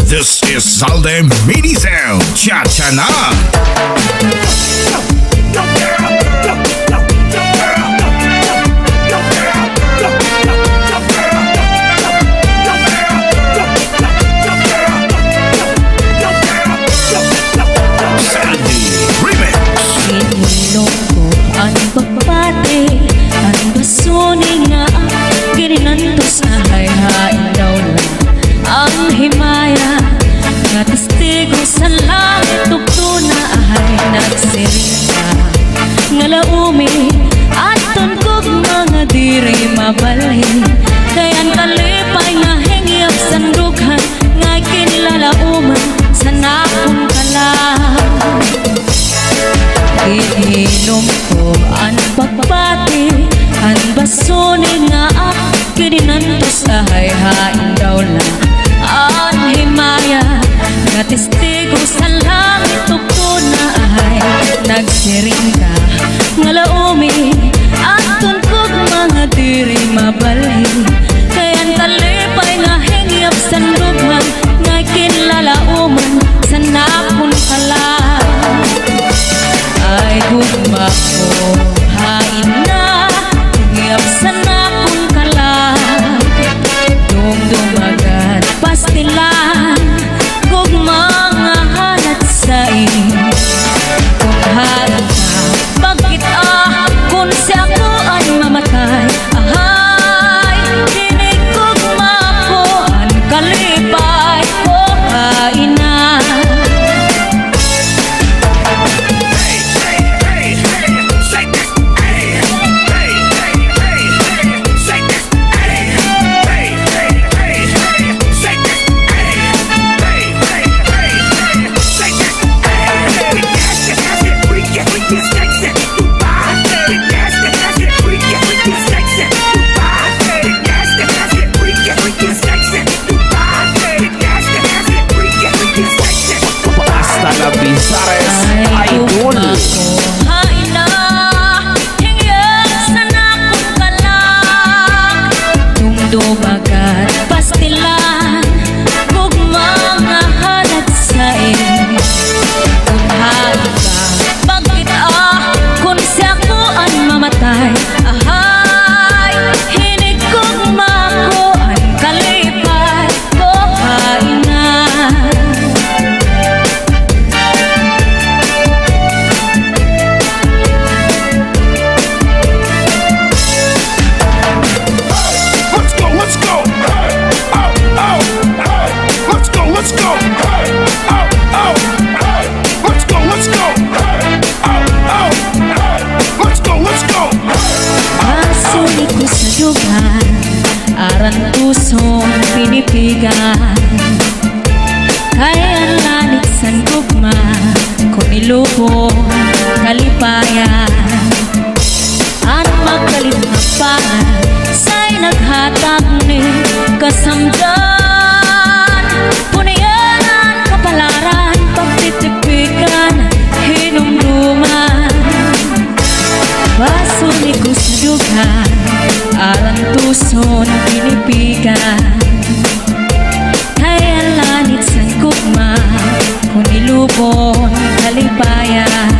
This is Zalde Mini Sound. Cha-cha na! Ang pagpati, ang basuning nga gininantos na hayhain daw lang ang himaya nga testigo sa langit tugto na ahay nagsirita nga laumi at tungkog mga diri mabalhin kayan kalipay nga hingyap sandughan nga kinlalauman sa nakong kalang. Iinom ko ang pagpati, ang basunin nga kininantos sa hayhain daw lang ang himaya nga testigo sa langit tugto na ahay nagsiring ka nga laumi at tungkog mga diri mabalhin kayan talipay nga hingyap sandughan nga kinlalauman sa nakon kalang. Ay gugma ko, hain na, ngiyap sa nakong kalang dumdumagan, pastilan, gugma nga halat sa iyo. Kung harap ka, bakit kung siya ko ay mamatay, ahay, dinig gugma ko, ang kalipay ko, hain na. Idol. Hain na, hingyap sa nakong kalang dumdumagan, pastilan, gugma nga halat sa iyo. Kung hain ka, bakit kung siya ko ang mamatay, ahay, hinig gugma ko ang kalipay ko, hain na. Aran pusong pinipigan kaya lanit san gugma kung ilubong kalipayan ang magkalit na pangan sa'y naghatag ni kasamdan punayanan kapalaran pagtitipikan hinumduman baso ni kusadugan aran tuson pinipigan kaya lanit sa gugma kung ilubon kalipayan